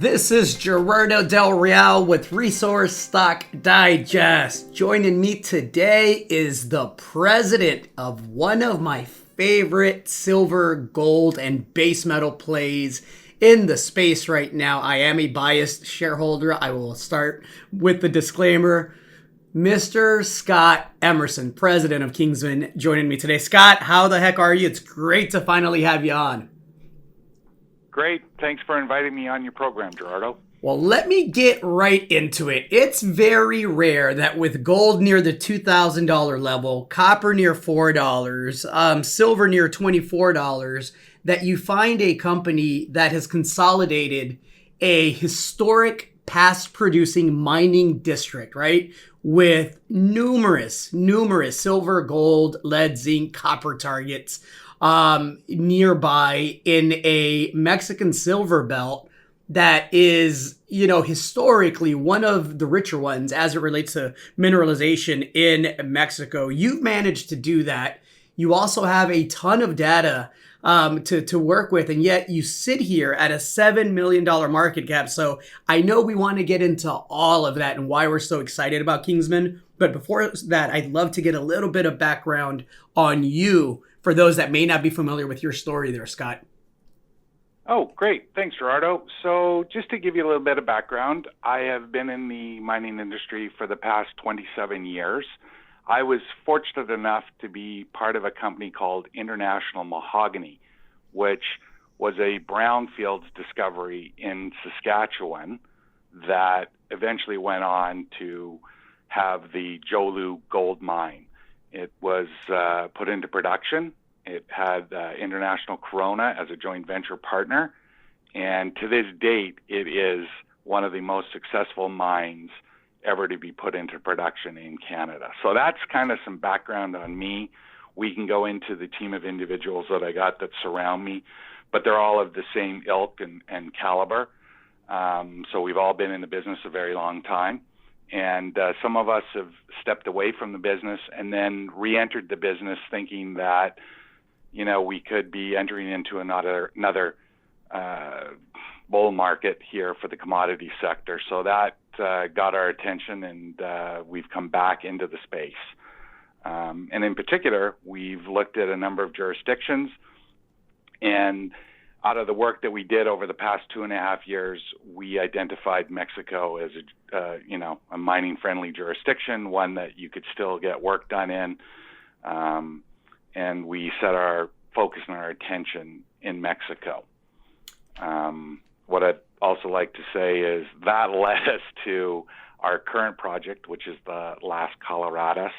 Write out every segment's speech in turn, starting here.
This is Gerardo Del Real with Resource Stock Digest. Joining me today is the president of one of my favorite silver, gold, and base metal plays in the space right now. I am a biased shareholder. I will start with the disclaimer. Mr. Scott Emerson, president of Kingsmen, joining me today. Scott, how the heck are you? It's great to finally have you on. Great. Thanks for inviting me on your program, Gerardo. Well, let me get right into it. It's very rare that with gold near the $2,000 level, copper near $4, silver near $24, that you find a company that has consolidated a historic past producing mining district, right? With numerous silver, gold, lead, zinc, copper targets nearby in a Mexican silver belt that is, historically one of the richer ones as it relates to mineralization in Mexico. You've managed to do that. You also have a ton of data to work with, and yet you sit here at a $7 million market cap. So I know we want to get into all of that and why we're so excited about Kingsman. But before that, I'd love to get a little bit of background on you for those that may not be familiar with your story there, Scott. Oh, great. Thanks, Gerardo. So just to give you a little bit of background, I have been in the mining industry for the past 27 years. I was fortunate enough to be part of a company called International Mahogany, which was a brownfields discovery in Saskatchewan that eventually went on to have the Jolu gold mine. It was put into production. It had International Corona as a joint venture partner. And to this date, it is one of the most successful mines ever to be put into production in Canada. So that's kind of some background on me. We can go into the team of individuals that I got that surround me, but they're all of the same ilk and caliber. So we've all been in the business a very long time. And some of us have stepped away from the business and then re-entered the business thinking that, we could be entering into another bull market here for the commodity sector. So that got our attention, and we've come back into the space. And in particular, we've looked at a number of jurisdictions, and out of the work that we did over the past 2.5 years, we identified Mexico as a mining-friendly jurisdiction, one that you could still get work done in, and we set our focus and our attention in Mexico. What I'd also like to say is that led us to our current project, which is the Las Coloradas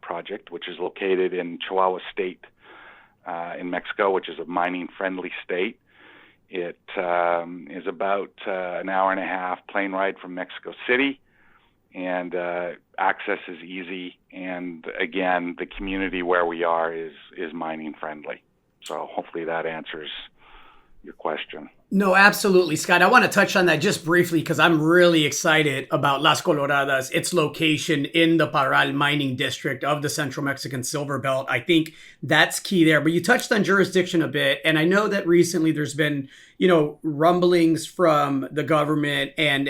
project, which is located in Chihuahua State, in Mexico, which is a mining-friendly state. It is about an hour and a half plane ride from Mexico City, and access is easy. And again, the community where we are is mining-friendly. So hopefully that answers your question. No, absolutely, Scott. I want to touch on that just briefly because I'm really excited about Las Coloradas, its location in the Parral mining district of the Central Mexican Silver Belt. I think that's key there. But you touched on jurisdiction a bit, and I know that recently there's been, rumblings from the government and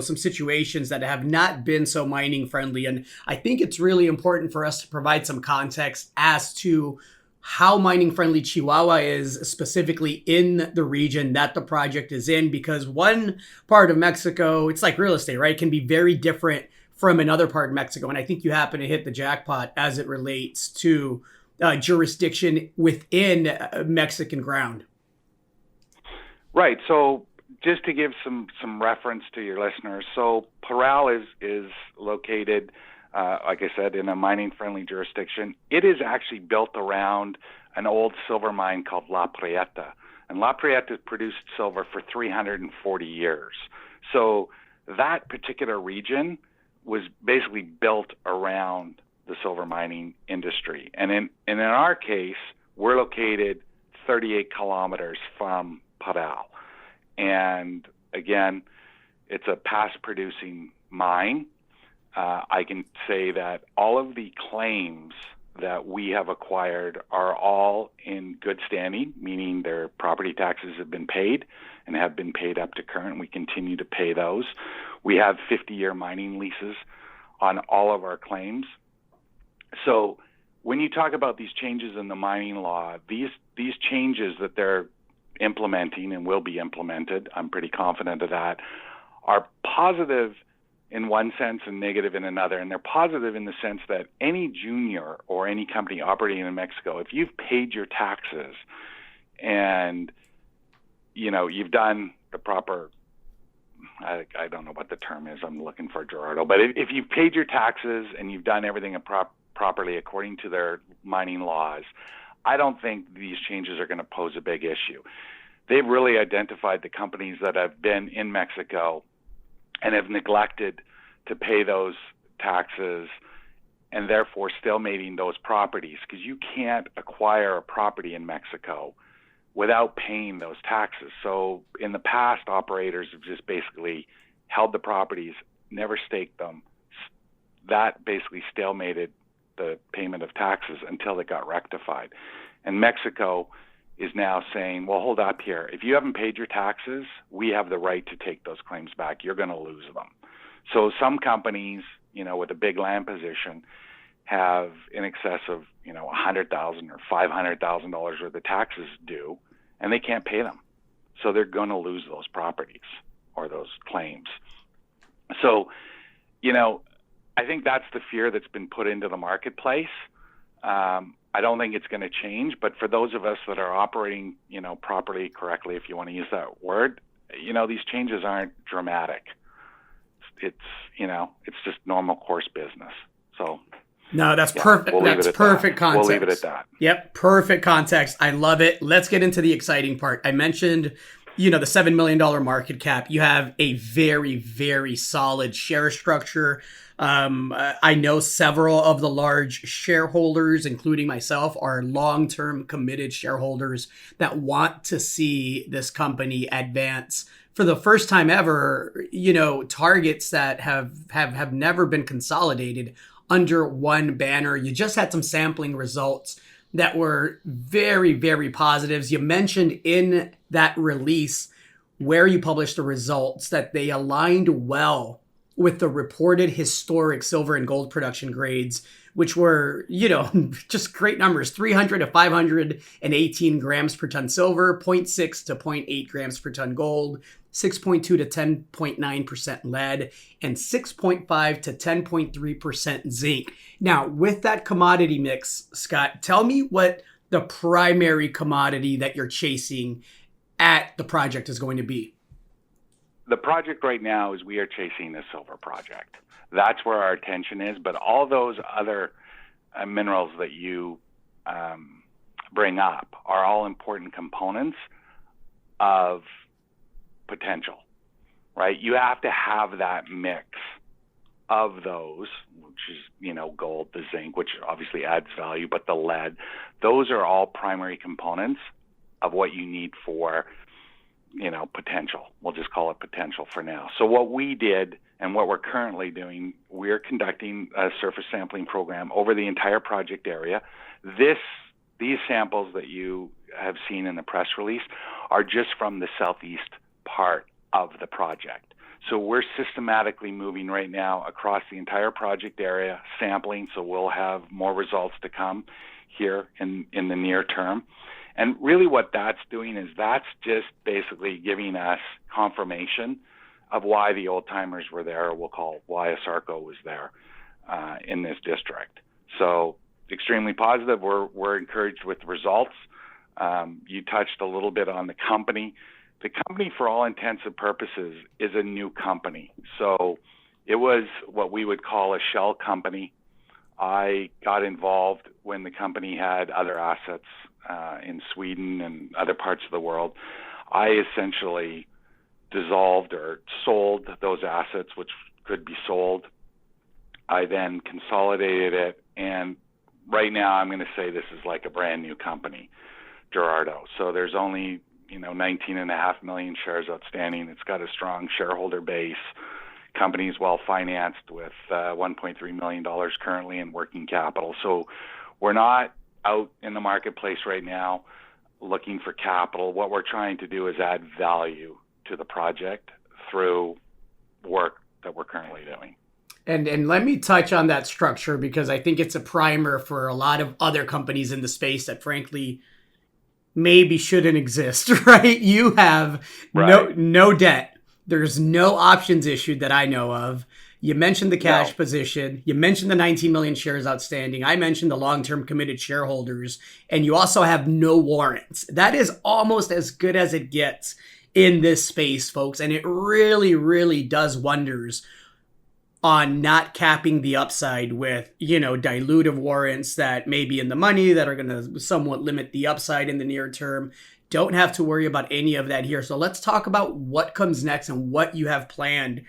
some situations that have not been so mining friendly. And I think it's really important for us to provide some context as to how mining friendly Chihuahua is specifically in the region that the project is in, because one part of Mexico, it's like real estate, right? Can be very different from another part of Mexico. And I think you happen to hit the jackpot as it relates to jurisdiction within Mexican ground. Right. So just to give some reference to your listeners, so Parral is located like I said, in a mining-friendly jurisdiction. It is actually built around an old silver mine called La Prieta. And La Prieta produced silver for 340 years. So that particular region was basically built around the silver mining industry. And in our case, we're located 38 kilometers from Parral. And again, it's a past-producing mine. I can say that all of the claims that we have acquired are all in good standing, meaning their property taxes have been paid and have been paid up to current. We continue to pay those. We have 50-year mining leases on all of our claims. So when you talk about these changes in the mining law, these changes that they're implementing and will be implemented, I'm pretty confident of that, are positive in one sense and negative in another. And they're positive in the sense that any junior or any company operating in Mexico, if you've paid your taxes and you've done the proper, I don't know what the term is, I'm looking for Gerardo, but if you've paid your taxes and you've done everything properly according to their mining laws, I don't think these changes are going to pose a big issue. They've really identified the companies that have been in Mexico and have neglected to pay those taxes and therefore stalemating those properties, because you can't acquire a property in Mexico without paying those taxes. So in the past, operators have just basically held the properties, never staked them. That basically stalemated the payment of taxes until it got rectified. And Mexico is now saying, well, hold up here. If you haven't paid your taxes, we have the right to take those claims back. You're going to lose them. So some companies, with a big land position have in excess of, $100,000 or $500,000 worth of taxes due, and they can't pay them. So they're going to lose those properties or those claims. So, I think that's the fear that's been put into the marketplace. I don't think it's going to change, but for those of us that are operating, properly, correctly, if you want to use that word, these changes aren't dramatic. It's just normal course business. So. No, that's perfect. That's perfect context. We'll leave it at that. Yep, perfect context. I love it. Let's get into the exciting part. I mentioned, the $7 million market cap. You have a very, very solid share structure. I know several of the large shareholders, including myself, are long-term committed shareholders that want to see this company advance for the first time ever, targets that have never been consolidated under one banner. You just had some sampling results that were very, very positives. You mentioned in that release where you published the results that they aligned well with the reported historic silver and gold production grades, which were, just great numbers, 300 to 518 grams per ton silver, 0.6 to 0.8 grams per ton gold, 6.2 to 10.9% lead, and 6.5 to 10.3% zinc. Now, with that commodity mix, Scott, tell me what the primary commodity that you're chasing at the project is going to be. The project right now is we are chasing the silver project. That's where our attention is. But all those other minerals that you bring up are all important components of potential, right? You have to have that mix of those, which is, gold, the zinc, which obviously adds value, but the lead. Those are all primary components of what you need for potential. We'll just call it potential for now. So what we did and what we're currently doing, we're conducting a surface sampling program over the entire project area. These samples that you have seen in the press release are just from the southeast part of the project. So we're systematically moving right now across the entire project area, sampling, so we'll have more results to come here in the near term. And really what that's doing is that's just basically giving us confirmation of why the old timers were there, or we'll call why ASARCO was there in this district. So extremely positive. We're encouraged with the results. You touched a little bit on the company. The company, for all intents and purposes, is a new company. So it was what we would call a shell company. I got involved when the company had other assets in Sweden and other parts of the world. I essentially dissolved or sold those assets, which could be sold. I then consolidated it, and right now I'm going to say this is like a brand new company, Gerardo. So there's only 19.5 million shares outstanding. It's got a strong shareholder base. Company's well financed with $1.3 million currently in working capital. So We're not out in the marketplace right now looking for capital. What we're trying to do is add value to the project through work that we're currently doing. And let me touch on that structure because I think it's a primer for a lot of other companies in the space that frankly maybe shouldn't exist, right? You have Right. no debt. There's no options issued that I know of. You mentioned the cash No. position. You mentioned the 19 million shares outstanding. I mentioned the long-term committed shareholders. And you also have no warrants. That is almost as good as it gets in this space, folks. And it really, really does wonders on not capping the upside with, dilutive warrants that may be in the money that are going to somewhat limit the upside in the near term. Don't have to worry about any of that here. So let's talk about what comes next and what you have planned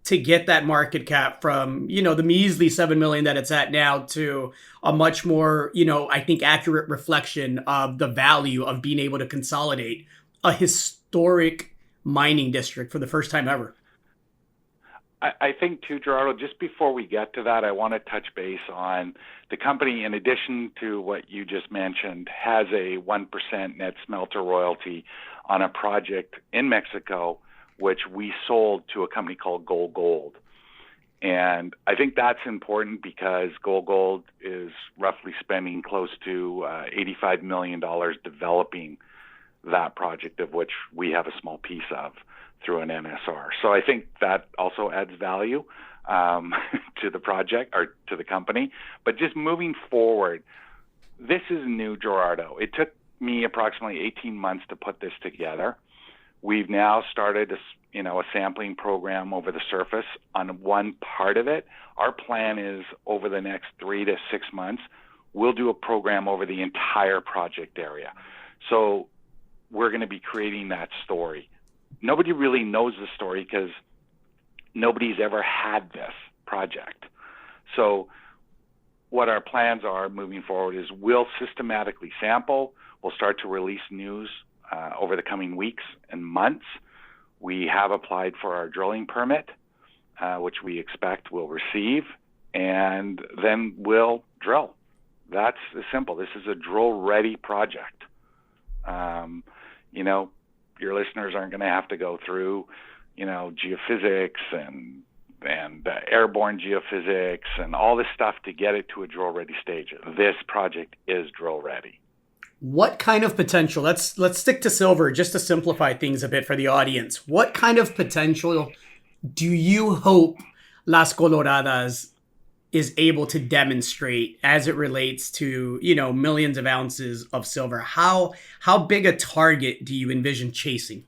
to get that market cap from, the measly 7 million that it's at now to a much more, I think accurate reflection of the value of being able to consolidate a historic mining district for the first time ever. I think too, Gerardo, just before we get to that, I want to touch base on the company, in addition to what you just mentioned, has a 1% net smelter royalty on a project in Mexico, which we sold to a company called Gold. And I think that's important because Gold is roughly spending close to $85 million developing that project, of which we have a small piece of through an NSR. So I think that also adds value to the project or to the company. But just moving forward, this is new, Gerardo. It took me approximately 18 months to put this together. We've now started a sampling program over the surface on one part of it. Our plan is over the next 3 to 6 months, we'll do a program over the entire project area. So we're going to be creating that story. Nobody really knows the story because nobody's ever had this project. So what our plans are moving forward is we'll systematically sample. We'll start to release news over the coming weeks and months. We have applied for our drilling permit, which we expect we'll receive, and then we'll drill. That's simple. This is a drill-ready project. Your listeners aren't going to have to go through, geophysics and airborne geophysics and all this stuff to get it to a drill-ready stage. This project is drill-ready. What kind of potential? Let's stick to silver just to simplify things a bit for the audience. What kind of potential do you hope Las Coloradas is able to demonstrate as it relates to, millions of ounces of silver? How big a target do you envision chasing?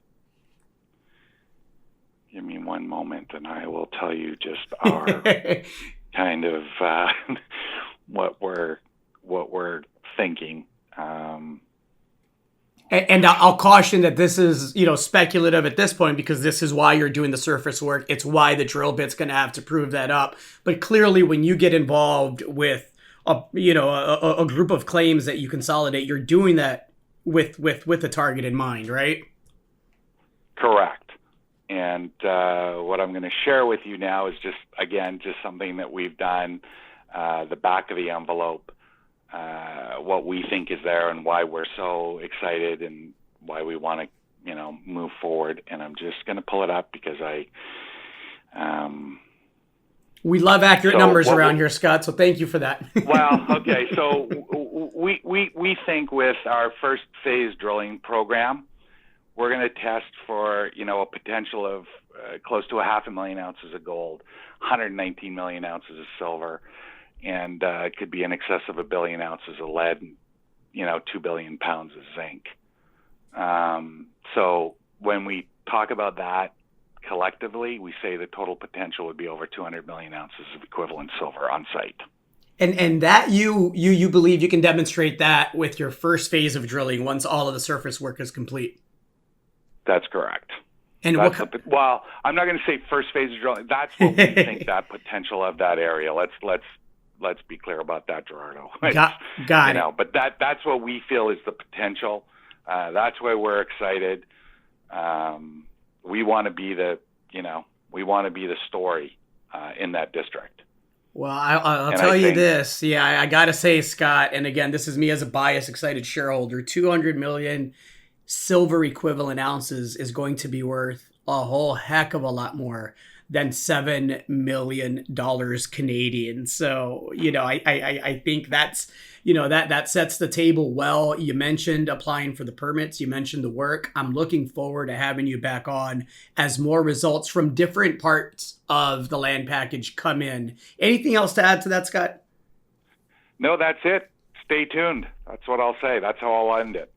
Give me one moment and I will tell you just our kind of what we're thinking. And I'll caution that this is, speculative at this point because this is why you're doing the surface work. It's why the drill bit's going to have to prove that up. But clearly, when you get involved with a group of claims that you consolidate, you're doing that with a target in mind, right? Correct. And what I'm going to share with you now is just something that we've done, the back of the envelope. What we think is there and why we're so excited and why we want to, move forward. And I'm just going to pull it up because we love accurate numbers around here, Scott. So thank you for that. Well, okay. So we think with our first phase drilling program, we're going to test for, a potential of close to 500,000 ounces of gold, 119 million ounces of silver, and it could be in excess of 1 billion ounces of lead, and, 2 billion pounds of zinc. So when we talk about that collectively, we say the total potential would be over 200 million ounces of equivalent silver on site. And that you believe you can demonstrate that with your first phase of drilling once all of the surface work is complete? That's correct. And well, I'm not going to say first phase of drilling. That's what we think that potential of that area. Let's be clear about that, Gerardo. Got it. But that's what we feel is the potential. That's why we're excited. We want to be the story in that district. Well, I'll And tell I you think, this. Yeah, I got to say, Scott, and again, this is me as a biased, excited shareholder. 200 million silver equivalent ounces is going to be worth a whole heck of a lot more than $7 million Canadian. So, I think that's, that sets the table well. You mentioned applying for the permits, you mentioned the work. I'm looking forward to having you back on as more results from different parts of the land package come in. Anything else to add to that, Scott? no, that's it. Stay tuned. That's what I'll say. That's how I'll end it.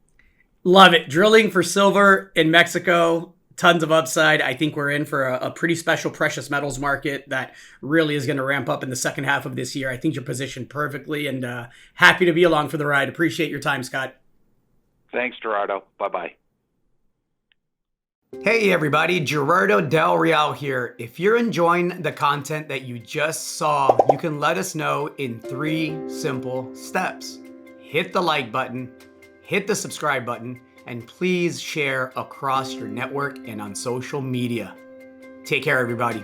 Love it. Drilling for silver in Mexico, tons of upside. I think we're in for a pretty special precious metals market that really is going to ramp up in the second half of this year. I think you're positioned perfectly, and happy to be along for the ride. Appreciate your time, Scott. Thanks, Gerardo. Bye-bye. Hey everybody, Gerardo Del Real here. If you're enjoying the content that you just saw, you can let us know in 3 simple steps. Hit the like button, hit the subscribe button, and please share across your network and on social media. Take care, everybody.